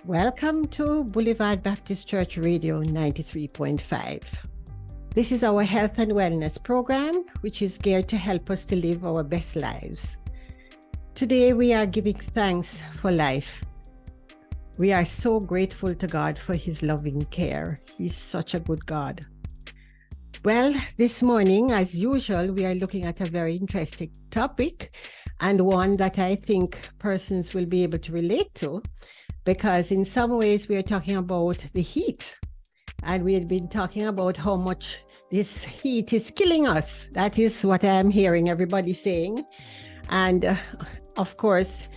Welcome to Boulevard Baptist Church Radio 93.5. This is our health and wellness program, which is geared to help us to live our best lives. Today, we are giving thanks for life. We are so grateful to God for His loving care. He's such a good God. Well, this morning, as usual, we are looking at a very interesting topic and one that I think persons will be able to relate to, because in some ways we are talking about the heat, and we had been talking about how much this heat is killing us. That is what I am hearing everybody saying. And of course,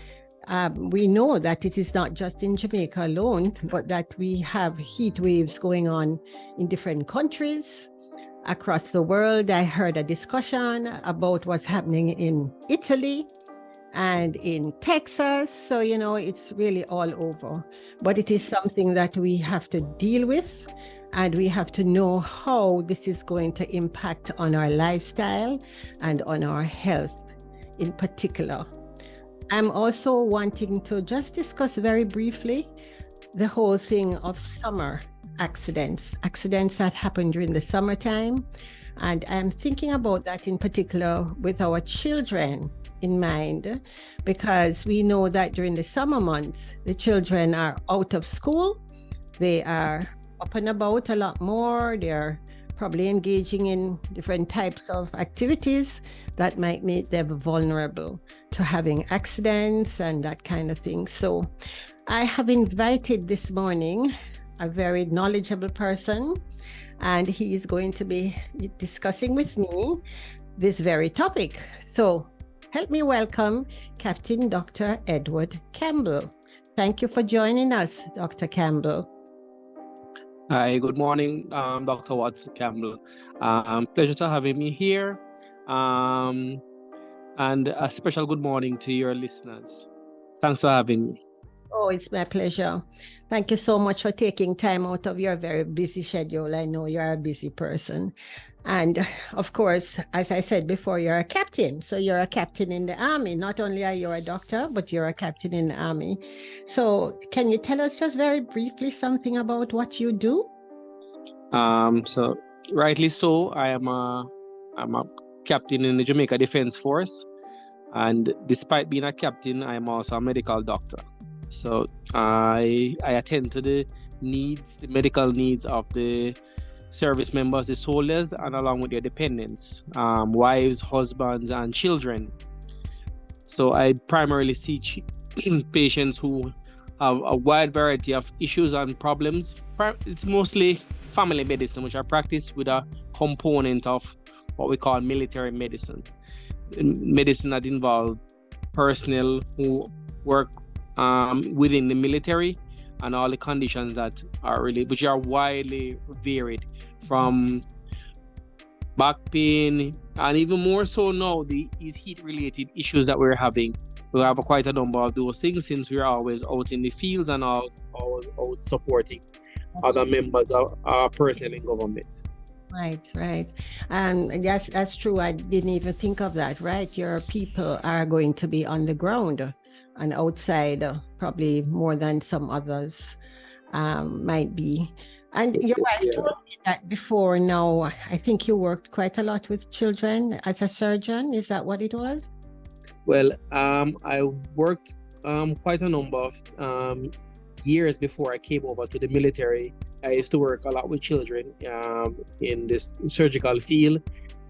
we know that it is not just in Jamaica alone, but that we have heat waves going on in different countries across the world. I heard a discussion about what's happening in Italy and in Texas. So, it's really all over. But it is something that we have to deal with, and we have to know how this is going to impact on our lifestyle and on our health in particular. I'm also wanting to just discuss very briefly the whole thing of summer accidents that happen during the summertime. And I'm thinking about that in particular with our children in mind, because we know that during the summer months, the children are out of school. They are up and about a lot more. They're probably engaging in different types of activities that might make them vulnerable to having accidents and that kind of thing. So I have invited this morning a very knowledgeable person, and he is going to be discussing with me this very topic. So help me welcome Captain Dr. Edward Campbell. Thank you for joining us, Dr. Campbell. Hi, good morning, Dr. Watts Campbell. Pleasure to having me here. And a special good morning to your listeners. Thanks for having me. Oh, it's my pleasure. Thank you so much for taking time out of your very busy schedule. I know you're a busy person. And of course, as I said before, you're a captain. So you're a captain in the Army. Not only are you a doctor, but you're a captain in the Army. So can you tell us just very briefly something about what you do? So rightly so, I'm a captain in the Jamaica Defense Force. And despite being a captain, I'm also a medical doctor. So I attend to the medical needs of the service members, the soldiers, and along with their dependents, wives, husbands, and children. So I primarily see patients who have a wide variety of issues and problems. It's mostly family medicine, which I practice with a component of what we call military medicine. Medicine that involves personnel who work within the military, and all the conditions that are which are widely varied, from back pain, and even more so now, these heat-related issues that we're having. We have quite a number of those things, since we're always out in the fields and always out supporting other members of our personnel in government. Right. And yes, that's true. I didn't even think of that, right? Your people are going to be on the ground and outside, probably more than some others might be. And your wife told me that before. Now, I think you worked quite a lot with children as a surgeon. Is that what it was? Well, I worked quite a number of years before I came over to the military. I used to work a lot with children in this surgical field,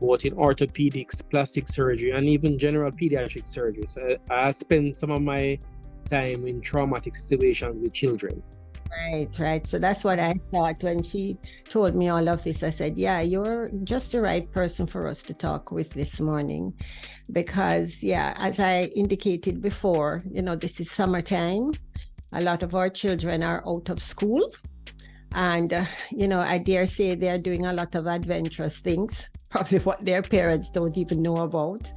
both in orthopedics, plastic surgery, and even general pediatric surgery. So I spent some of my time in traumatic situations with children. Right. So that's what I thought when she told me all of this. I said, yeah, you're just the right person for us to talk with this morning. Because, as I indicated before, this is summertime. A lot of our children are out of school. And, I dare say they're doing a lot of adventurous things, probably what their parents don't even know about.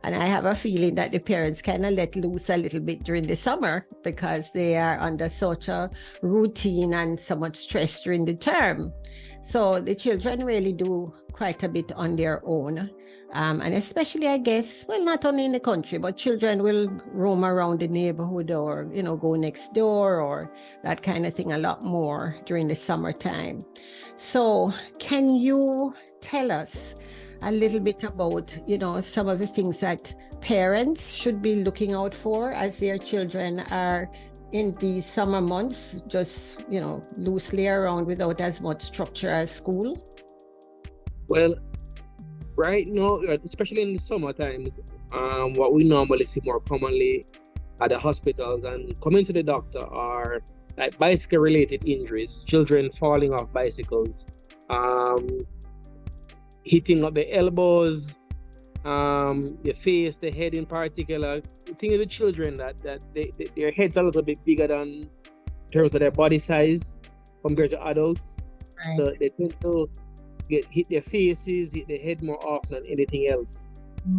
And I have a feeling that the parents kind of let loose a little bit during the summer, because they are under such a routine and so much stress during the term. So the children really do quite a bit on their own. And especially, I guess, well, not only in the country, but children will roam around the neighborhood or, go next door or that kind of thing a lot more during the summertime. So can you tell us a little bit about, some of the things that parents should be looking out for as their children are in these summer months, just, loosely around without as much structure as school? Well, right now, especially in the summer times, what we normally see more commonly at the hospitals and coming to the doctor are like bicycle-related injuries, children falling off bicycles, hitting up the elbows, the face, the head in particular. The thing with the children that their heads are a little bit bigger than in terms of their body size compared to adults. Right. So they tend to hit their faces, hit their head more often than anything else.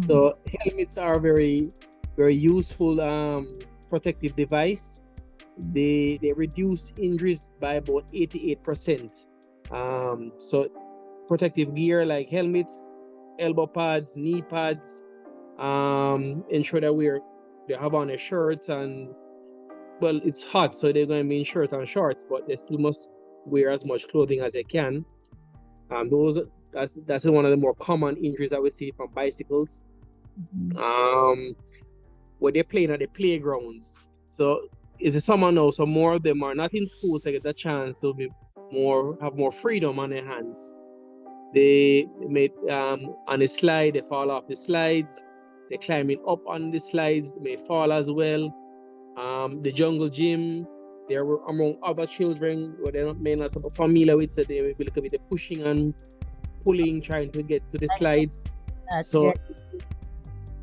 So helmets are very, very useful protective device. They reduce injuries by about 88%. So protective gear like helmets, elbow pads, knee pads, ensure that they have on their shirts, and well, it's hot, so they're going to be in shirts and shorts, but they still must wear as much clothing as they can. That's one of the more common injuries that we see from bicycles. Where they're playing at the playgrounds. So it's the summer now, so more of them are not in school, so they get a chance to have more freedom on their hands. They may on the slide, they fall off the slides. They're climbing up on the slides, they may fall as well. The jungle gym, they're among other children where they're may not so familiar with, so they will be a little bit pushing and pulling, trying to get to the slides. So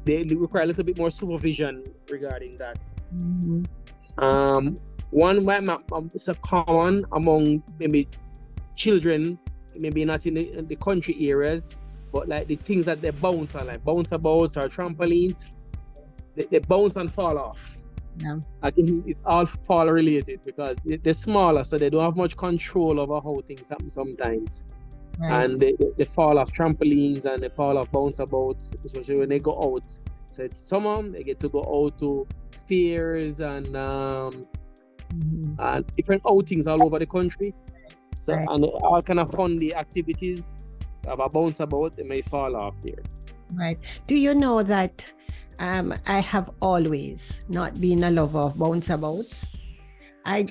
they require a little bit more supervision regarding that. One is a common among maybe children, maybe not in the country areas, but like the things that they bounce on, like bounce boats or trampolines, they bounce and fall off. Yeah. I think it's all fall related because they're smaller, so they don't have much control over how things happen sometimes. Right. And they fall off trampolines and they fall off bouncer boats, especially when they go out. So it's summer, they get to go out to fairs and different outings all over the country. So right. And all kind of fun the activities of a bouncer boat, they may fall off there. Right. Do you know that I have always not been a lover of bouncer boats? I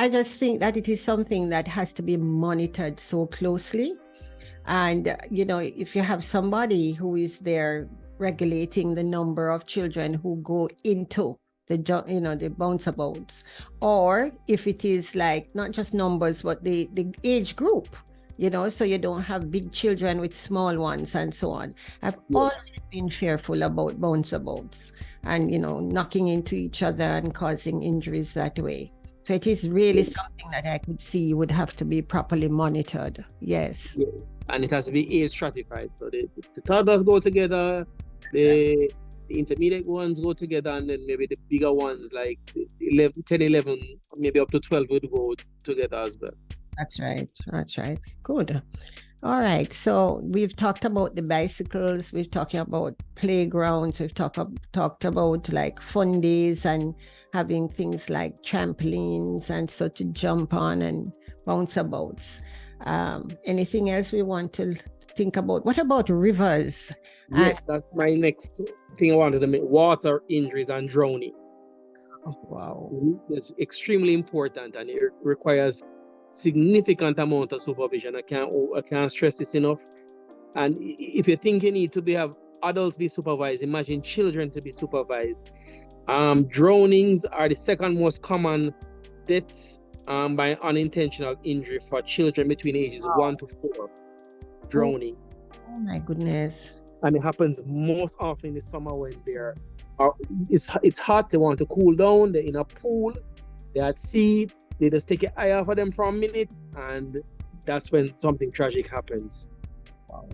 just think that it is something that has to be monitored so closely. And, if you have somebody who is there regulating the number of children who go into the bouncer boats, or if it is like not just numbers, but the age group, so you don't have big children with small ones and so on. I've always been fearful about bouncer boats and, knocking into each other and causing injuries that way. So it is really something that I could see would have to be properly monitored. Yes. Yeah. And it has to be age stratified. So the toddlers go together, the intermediate ones go together, and then maybe the bigger ones like 10, 11, maybe up to 12 would go together as well. That's right. Good. All right. So we've talked about the bicycles. We've talked about playgrounds. We've talked about like fun days and having things like trampolines and so to jump on and bounce boats. Anything else we want to think about? What about rivers? Yes, that's my next thing I wanted to make. Water injuries and drowning. Oh, wow. It's extremely important, and it requires significant amount of supervision. I can't stress this enough. And if you think you need to have adults be supervised, imagine children to be supervised. Drownings are the second most common deaths by unintentional injury for children between ages 1 to 4. Drowning. Oh my goodness. And it happens most often in the summer when it's hot, they want to cool down, they're in a pool, they're at sea, they just take your eye off of them for a minute, and that's when something tragic happens. Wow.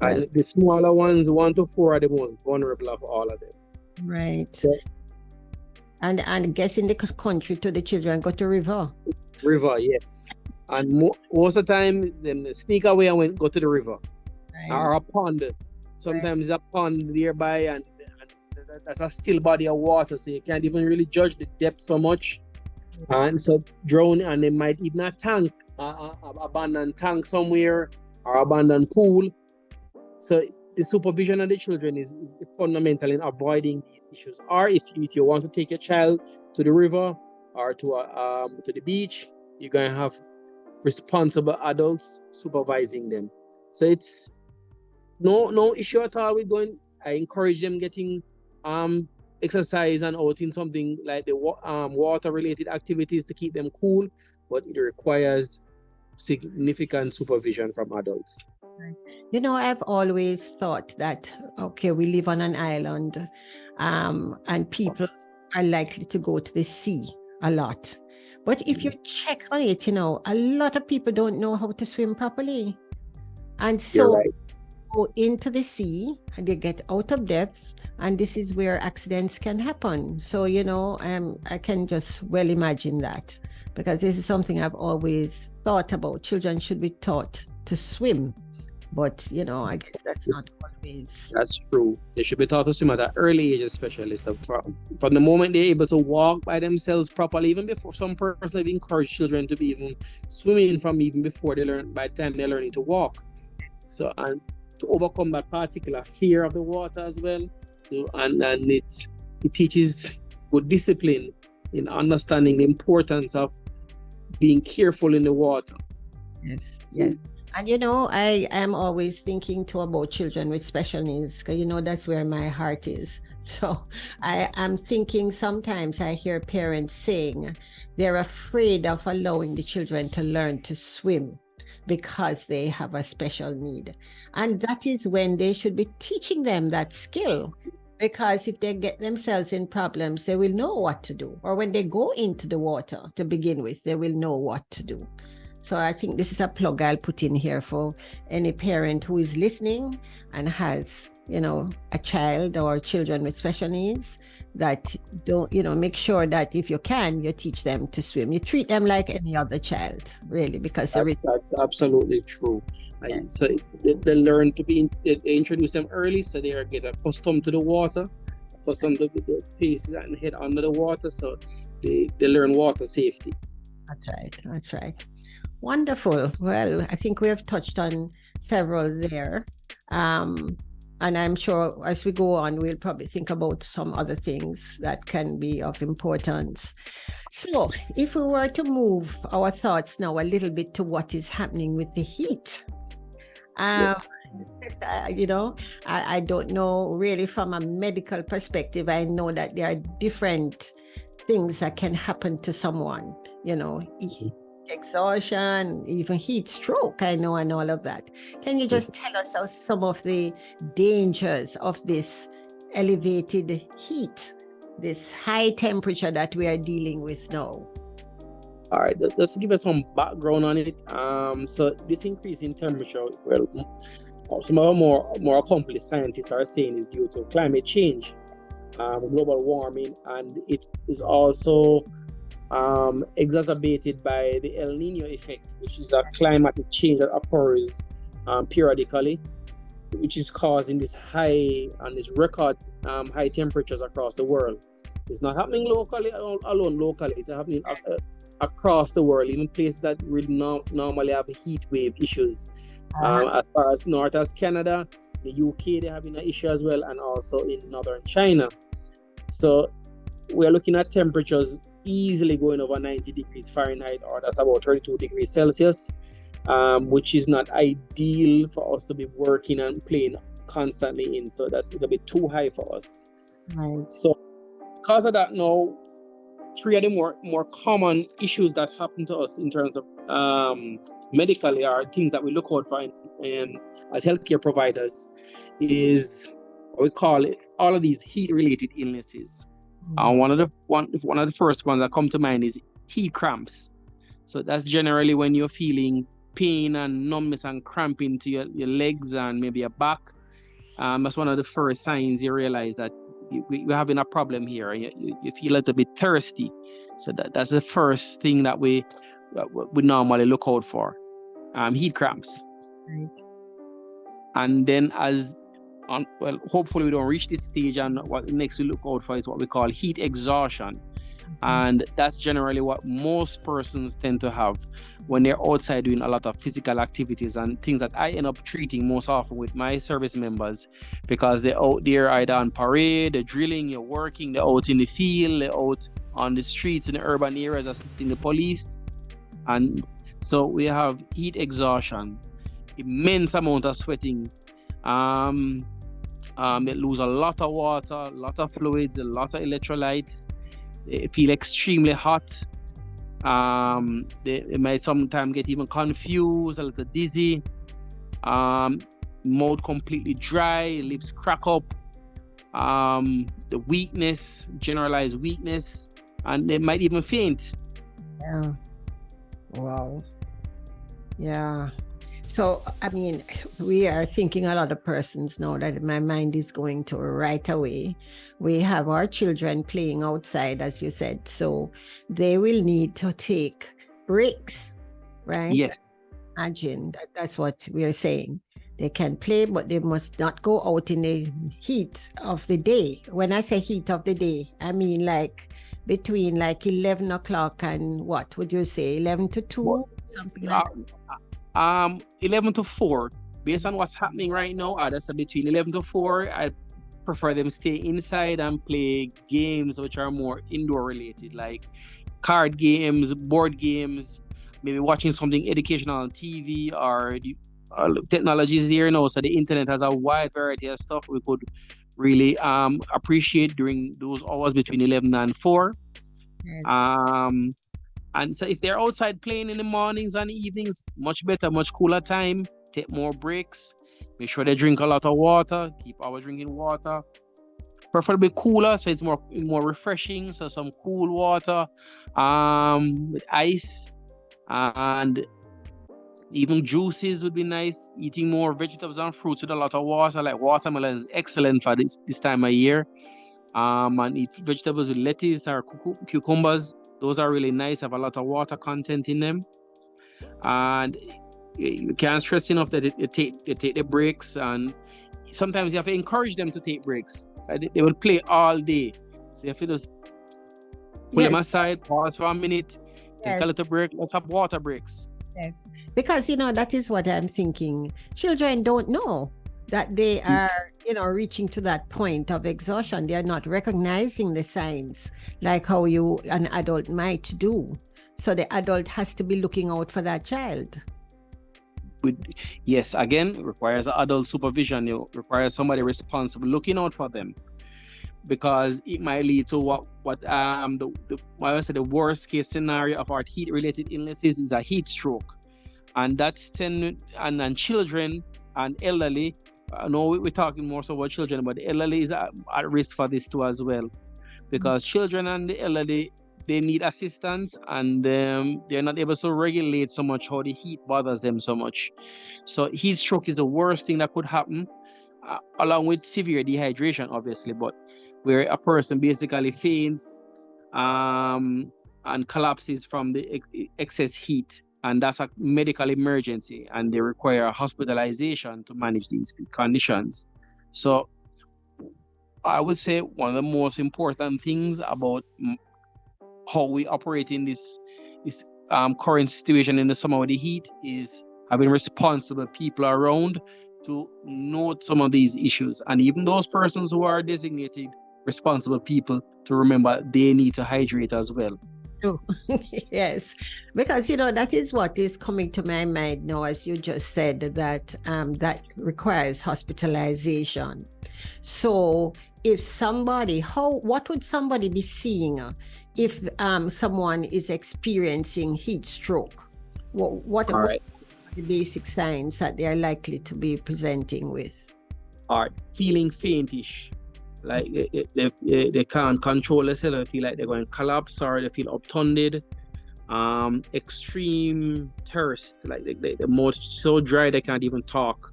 And the smaller ones, 1 to 4, are the most vulnerable of all of them. Right. So, and I guess in the country too, the children go to river. River, yes. And most of the time, them sneak away and go to the river. or a pond. Sometimes a pond nearby, and that's a still body of water, so you can't even really judge the depth so much. And so drone, and they might even a tank, abandoned tank somewhere, or abandoned pool. So the supervision of the children is fundamental in avoiding these issues. Or if you want to take your child to the river or to the beach, you're gonna have responsible adults supervising them. So it's no issue at all with going. I encourage them getting exercise and out in something like the water related activities to keep them cool, but it requires significant supervision from adults. You know, I've always thought that, okay, we live on an island, and people are likely to go to the sea a lot. But if you check on it, you know, a lot of people don't know how to swim properly. And You're so right. go into the sea and they get out of depth, and this is where accidents can happen. So, you know, I can just well imagine that, because this is something I've always thought about. Children should be taught to swim. But, you know, I guess that's not always. That's true. They should be taught to swim at an early age, especially. So from the moment they're able to walk by themselves properly, even before some person have encouraged children to be even swimming from even before they learn, by the time they're learning to walk. So, and to overcome that particular fear of the water as well. And it teaches good discipline in understanding the importance of being careful in the water. Yes, yes. And, you know, I am always thinking too about children with special needs, because, you know, that's where my heart is. So I am thinking, sometimes I hear parents saying they're afraid of allowing the children to learn to swim because they have a special need. And that is when they should be teaching them that skill. Because if they get themselves in problems, they will know what to do. Or when they go into the water to begin with, they will know what to do. So I think this is a plug I'll put in here for any parent who is listening and has, you know, a child or children with special needs, that don't, you know, make sure that if you can, you teach them to swim. You treat them like any other child, really, because that's absolutely true. And so they learn to they introduce them early, so they get accustomed to the water, accustomed to the faces and head under the water, so they learn water safety. That's right. That's right. Wonderful. Well, I think we have touched on several there. And I'm sure as we go on, we'll probably think about some other things that can be of importance. So if we were to move our thoughts now a little bit to what is happening with the heat, Yes. you know, I don't know really from a medical perspective. I know that there are different things that can happen to someone, you know, exhaustion, even heat stroke, I know, and all of that. Can you just tell us some of the dangers of this elevated heat, this high temperature that we are dealing with now? All right, just to give us some background on it. So this increase in temperature, well, some of our more accomplished scientists are saying is due to climate change, global warming, and it is also exacerbated by the El Nino effect, which is a climatic change that occurs periodically, which is causing this high and this record high temperatures across the world. It's not happening locally alone. Locally, it's happening across the world, even places that would normally have heat wave issues. As far as north as Canada, the UK, they're having an issue as well, and also in northern China. So we're looking at temperatures easily going over 90 degrees Fahrenheit, or that's about 32 degrees Celsius, which is not ideal for us to be working and playing constantly in. So that's a little bit too high for us. Right. So because of that, now 3 of the more common issues that happen to us in terms of medically, are things that we look out for in as healthcare providers, is what we call it, all of these heat-related illnesses. One of the first ones that come to mind is heat cramps. So that's generally when you're feeling pain and numbness and cramping to your legs and maybe your back. That's one of the first signs you realize that we're having a problem here. You feel a little bit thirsty. So that's the first thing that we normally look out for. Heat cramps. Right. And then hopefully we don't reach this stage, and what next we look out for is what we call heat exhaustion. And that's generally what most persons tend to have when they're outside doing a lot of physical activities, and things that I end up treating most often with my service members, because they're out there either on parade, they're drilling, you're working, they're out in the field, they're out on the streets in the urban areas assisting the police. And so we have heat exhaustion, immense amount of sweating. They lose a lot of water, a lot of fluids, a lot of electrolytes. They feel extremely hot. They might sometimes get even confused, a little dizzy. Mouth completely dry, lips crack up. The weakness, generalized weakness, and they might even faint. Yeah. Wow. Yeah. So, I mean, we are thinking a lot of persons now that my mind is going to right away. We have our children playing outside, as you said, so they will need to take breaks, right? Yes. Imagine that's what we are saying. They can play, but they must not go out in the heat of the day. When I say heat of the day, I mean like between like 11 o'clock and what would you say, 11 to 2, something like that? 11 to 4. Based on what's happening right now, that's between 11 to 4. I prefer them stay inside and play games which are more indoor related, like card games, board games, maybe watching something educational on TV, or technology is here now, so the internet has a wide variety of stuff we could really appreciate during those hours between 11 and 4. Yes. And so if they're outside playing in the mornings and evenings, much better, much cooler time. Take more breaks. Make sure they drink a lot of water. Keep always drinking water. Preferably cooler, so it's more refreshing. So some cool water, with ice, and even juices would be nice. Eating more vegetables and fruits with a lot of water, like watermelon is excellent for this time of year. And eat vegetables with lettuce or cucumbers. Those are really nice, have a lot of water content in them. And you can't stress enough that you take the breaks, and sometimes you have to encourage them to take breaks. They will play all day. So you have to just pull them aside, pause for a minute, take a little break, let's have water breaks. Yes. Because, that is what I'm thinking. Children don't know that they are, reaching to that point of exhaustion. They are not recognizing the signs like how an adult might do. So the adult has to be looking out for that child. Yes, again, requires adult supervision. It requires somebody responsible looking out for them, because it might lead to what I say the worst case scenario of our heat-related illnesses is a heat stroke, and that's and children and elderly. I know we're talking more so about children, but the elderly is at risk for this too as well, because children and the elderly, they need assistance, and they're not able to regulate so much how the heat bothers them so much. So heat stroke is the worst thing that could happen, along with severe dehydration, obviously, but where a person basically faints and collapses from the excess heat. And that's a medical emergency, and they require hospitalization to manage these conditions. So I would say one of the most important things about how we operate in this current situation in the summer with the heat is having responsible people around to note some of these issues. And even those persons who are designated responsible people, to remember they need to hydrate as well. Oh, yes, because that is what is coming to my mind now, as you just said, that that requires hospitalization. So if what would somebody be seeing if someone is experiencing heat stroke? What are the basic signs that they are likely to be presenting with? Feeling faintish. Like they can't control themselves. They feel like they're going to collapse, or they feel upturned. Extreme thirst, like the mouth so dry they can't even talk.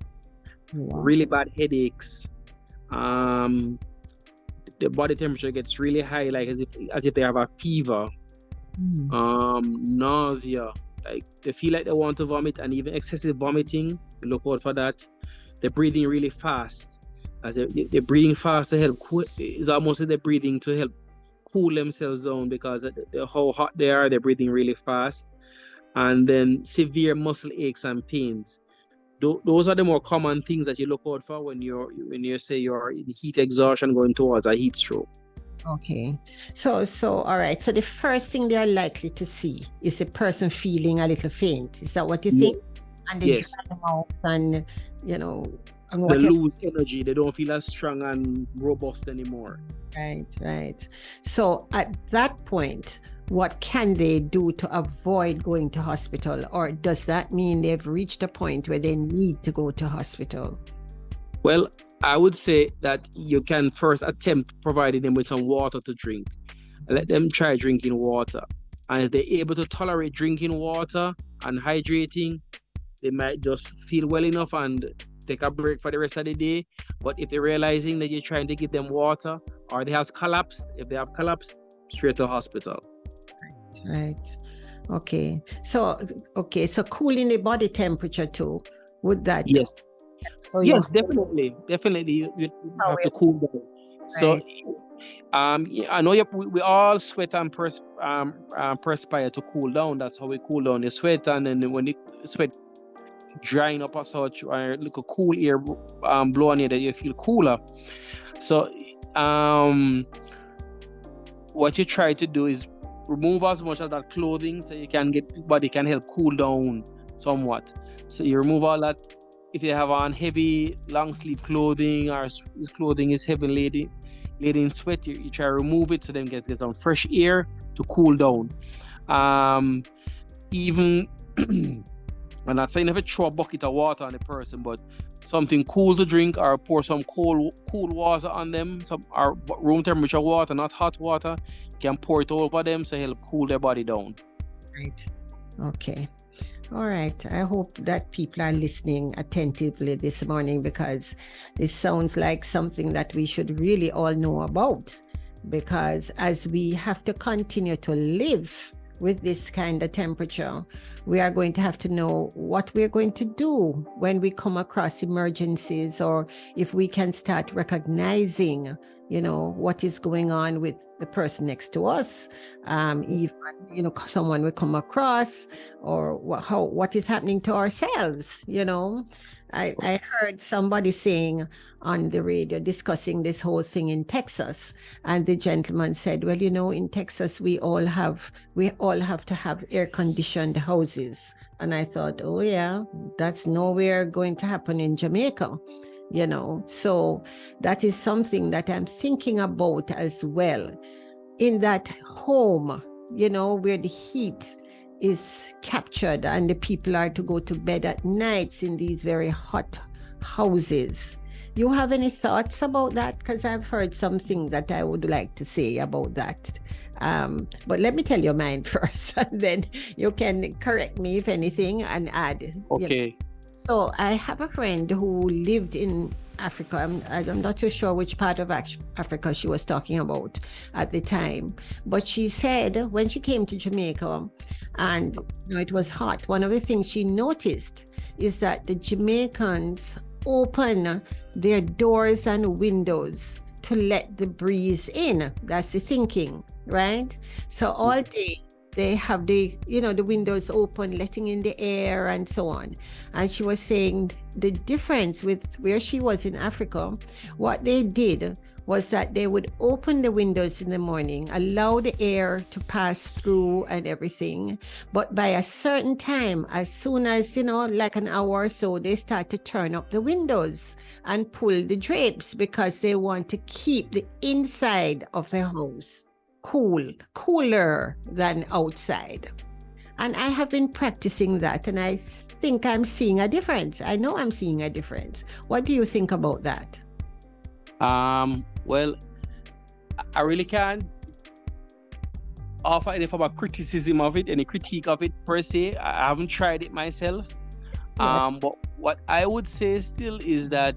Wow. Really bad headaches. The body temperature gets really high, like as if they have a fever. Nausea, like they feel like they want to vomit, and even excessive vomiting. Look out for that. they're breathing really fast. As they're breathing fast to help it's almost like they're breathing to help cool themselves down, because how hot they are, they're breathing really fast. And then severe muscle aches and pains. Those are the more common things that you look out for when you say you're in heat exhaustion going towards a heat stroke. Okay. So all right. So the first thing they are likely to see is a person feeling a little faint. Is that what you think? And they Yes. dry out and, and They whatever. lose energy. They don't feel as strong and robust anymore. Right. So at that point, what can they do to avoid going to hospital? Or does that mean they've reached a point where they need to go to hospital? Well, I would say that you can first attempt providing them with some water to drink. Let them try drinking water. And if they're able to tolerate drinking water and hydrating, they might just feel well enough and take a break for the rest of the day. But if they're realizing that you're trying to give them water, or they have collapsed, if they have collapsed, straight to hospital. Right. Okay. So cooling the body temperature too, would that? Yes. So yes, definitely. You have to cool down. Right. So, I know we all sweat and perspire to cool down. That's how we cool down. You sweat, and then when the sweat drying up or such, or like a cool air blow on you, that you feel cooler. So, what you try to do is remove as much of that clothing so body can help cool down somewhat. So you remove all that. If you have on heavy long sleeve clothing, or clothing is heavy laden in sweat, you try to remove it so then get some fresh air to cool down. Even I'm not saying if you throw a bucket of water on the person, but something cool to drink, or pour some cool water on them, or room temperature water, not hot water. You can pour it over them so help cool their body down. Right. Okay. All right. I hope that people are listening attentively this morning, because this sounds like something that we should really all know about, because as we have to continue to live with this kind of temperature, we are going to have to know what we're going to do when we come across emergencies, or if we can start recognizing, what is going on with the person next to us. Even, someone we come across, or what is happening to ourselves. I heard somebody saying on the radio, discussing this whole thing in Texas, and the gentleman said, well, in Texas, we all have to have air-conditioned houses. And I thought, oh yeah, that's nowhere going to happen in Jamaica. So that is something that I'm thinking about as well. In that home, where the heat is captured and the people are to go to bed at nights in these very hot houses. You have any thoughts about that? Because I've heard something that I would like to say about that. But let me tell you mine first, and then you can correct me if anything and add. Okay. So I have a friend who lived in Africa. I'm not too sure which part of Africa she was talking about at the time, but she said when she came to Jamaica and it was hot, one of the things she noticed is that the Jamaicans open their doors and windows to let the breeze in. That's the thinking, right? So all day they have the windows open, letting in the air and so on. And she was saying the difference with where she was in Africa, what they did was that they would open the windows in the morning, allow the air to pass through and everything. But by a certain time, as soon as, like an hour or so, they start to turn up the windows and pull the drapes, because they want to keep the inside of the house cooler than outside. And I have been practicing that, and I think I'm seeing a difference. I know I'm seeing a difference. What do you think about that? Well, I really can't offer any form of criticism of it, any critique of it per se. I haven't tried it myself. Yes. But what I would say still is that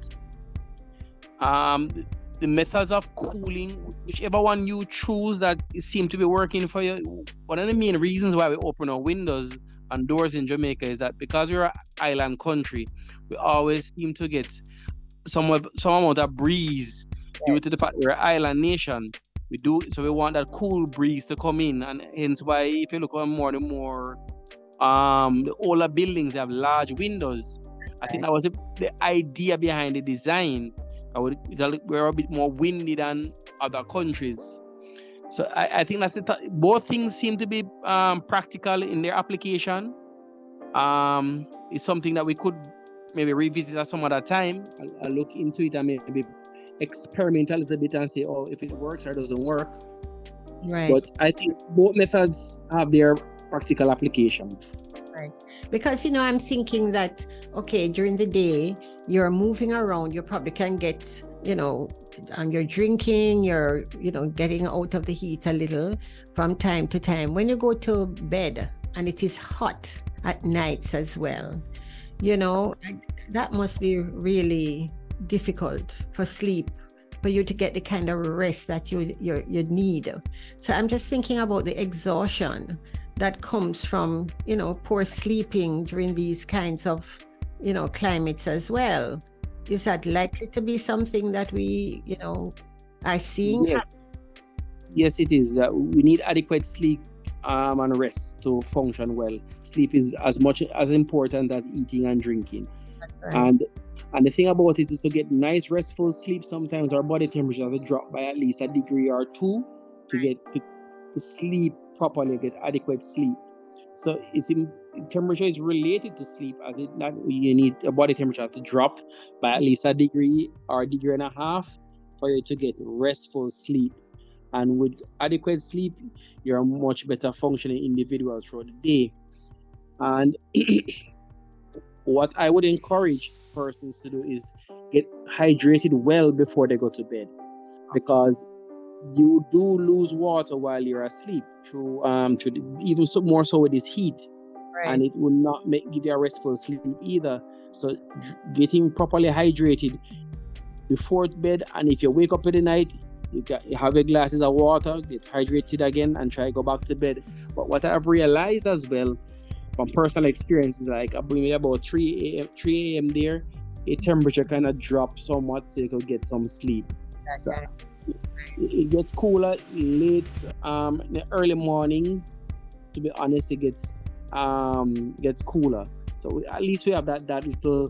the methods of cooling, whichever one you choose that seem to be working for you, one of the main reasons why we open our windows and doors in Jamaica is that because we're an island country, we always seem to get some amount of breeze due to the fact we're an island nation. We want that cool breeze to come in, and hence why if you look on more and more the older buildings have large windows. I think that was the idea behind the design. We're a bit more windy than other countries. So I think that's both things seem to be practical in their application. It's something that we could maybe revisit at some other time. I'll look into it and maybe experiment a little bit and say, oh, if it works or doesn't work. Right. But I think both methods have their practical application. Right. Because, I'm thinking that, okay, during the day, you're moving around, you probably can get, and you're drinking, you're, getting out of the heat a little from time to time. When you go to bed and it is hot at nights as well, that must be really difficult for sleep, for you to get the kind of rest that you need. So I'm just thinking about the exhaustion that comes from, poor sleeping during these kinds of, climates as well. Is that likely to be something that we, are seeing? Yes, it is. That we need adequate sleep and rest to function well. Sleep is as much as important as eating and drinking. Right. And the thing about it is to get nice restful sleep. Sometimes our body temperature has to drop by at least a degree or two to get to sleep properly, get adequate sleep. So temperature is related to sleep, as you need a body temperature to drop by at least a degree or a degree and a half for you to get restful sleep. And with adequate sleep, you're a much better functioning individual throughout the day. And what I would encourage persons to do is get hydrated well before they go to bed, because you do lose water while you're asleep through even more so with this heat. Right. And it will not give you a restful sleep either. So getting properly hydrated before bed, and if you wake up in the night, you have your glasses of water, get hydrated again, and try to go back to bed. But what I've realized as well from personal experience is like about 3 a.m. there, a temperature kind of drops somewhat so you could get some sleep. So it gets cooler late in the early mornings. To be honest, it gets cooler. So at least we have that little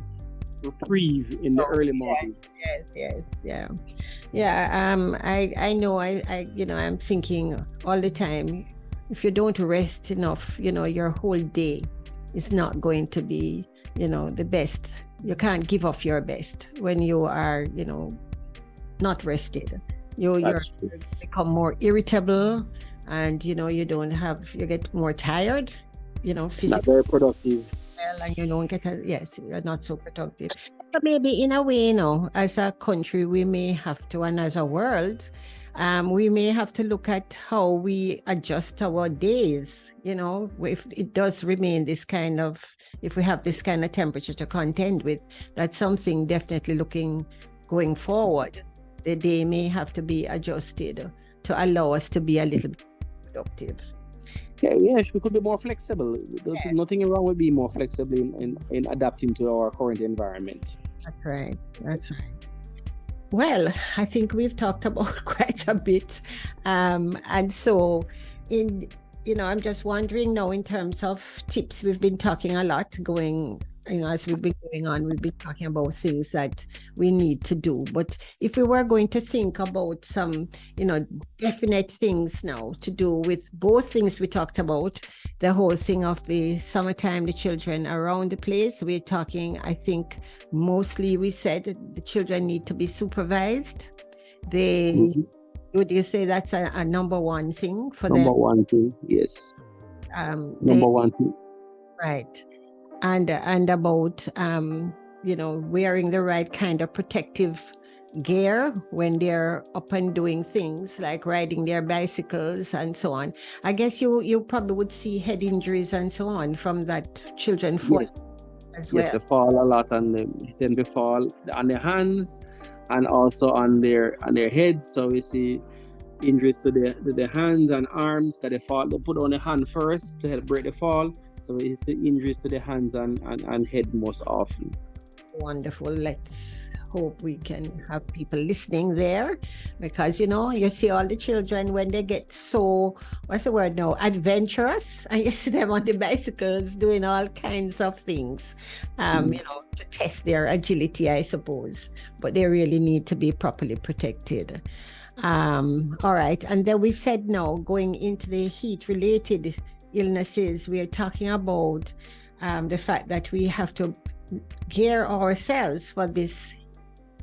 reprieve in the early mornings. Yes, yeah. I know. I'm thinking all the time, if you don't rest enough, your whole day is not going to be, the best. You can't give off your best when you are, not rested. You become more irritable, and you get more tired, physically. Not very productive. And you don't get you're not so productive. But maybe in a way, as a country, we may have to, and as a world, we may have to look at how we adjust our days, if it does remain if we have this kind of temperature to contend with, that's something definitely going forward. The day may have to be adjusted to allow us to be a little bit productive. Yes, we could be more flexible. There's nothing wrong with being more flexible in adapting to our current environment. That's right. Well, I think we've talked about quite a bit. And so I'm just wondering now, in terms of tips, we've been talking a lot as we've been going on, we've been talking about things that we need to do. But if we were going to think about some, definite things now to do with both things we talked about, the whole thing of the summertime, the children around the place, we're talking, I think mostly we said the children need to be supervised. Would you say that's a number one thing for them? Number one thing, yes. Number one thing. Right. And about, wearing the right kind of protective gear when they're up and doing things like riding their bicycles and so on. I guess you probably would see head injuries and so on from that children fall as well. Yes, they fall a lot, and they fall on their hands and also on their heads. So we see injuries to their hands and arms, because they put on the hand first to help break the fall. So we see injuries to the hands and head most often. Wonderful. Let's hope we can have people listening there, because you see all the children when they get so, what's the word now, adventurous, and you see them on the bicycles doing all kinds of things, to test their agility, I suppose, but they really need to be properly protected. All right, and then we said now, going into the heat related illnesses, we are talking about the fact that we have to gear ourselves for this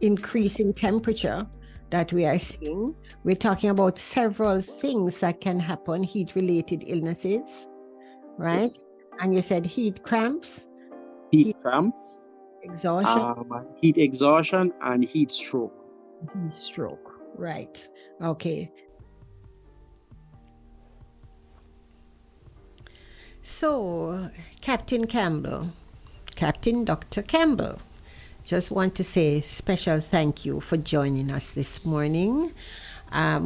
increasing temperature that we are seeing. We're talking about several things that can happen, heat-related illnesses, right? Yes. And you said heat cramps, Heat cramps, exhaustion, heat exhaustion, and heat stroke. heat stroke, right? Okay. So, Captain Dr. Campbell, just want to say special thank you for joining us this morning.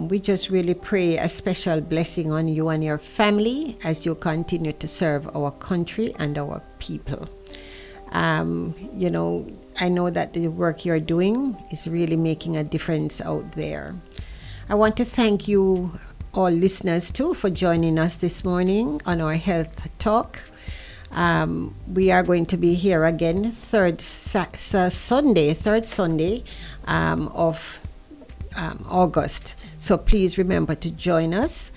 We just really pray a special blessing on you and your family as you continue to serve our country and our people. I know that the work you're doing is really making a difference out there. I want to thank you all listeners too for joining us this morning on our health talk. We are going to be here again third Sunday of August. So please remember to join us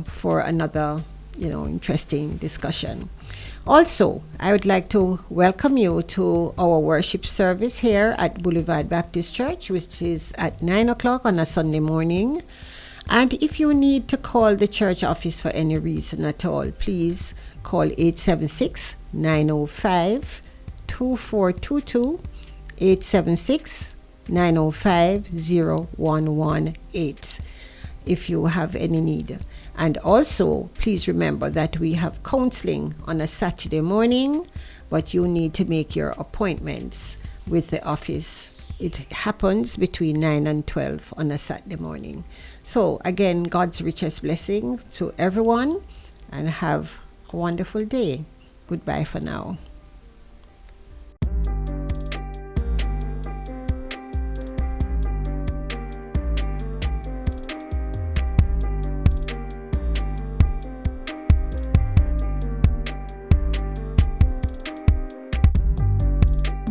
for another interesting discussion. Also, I would like to welcome you to our worship service here at Boulevard Baptist Church, which is at 9 o'clock on a Sunday morning. And if you need to call the church office for any reason at all, please call 876-905-2422, 876-905-0118 if you have any need. And also, please remember that we have counseling on a Saturday morning, but you need to make your appointments with the office. It happens between 9 and 12 on a Saturday morning. So again, God's richest blessing to everyone, and have a wonderful day. Goodbye for now.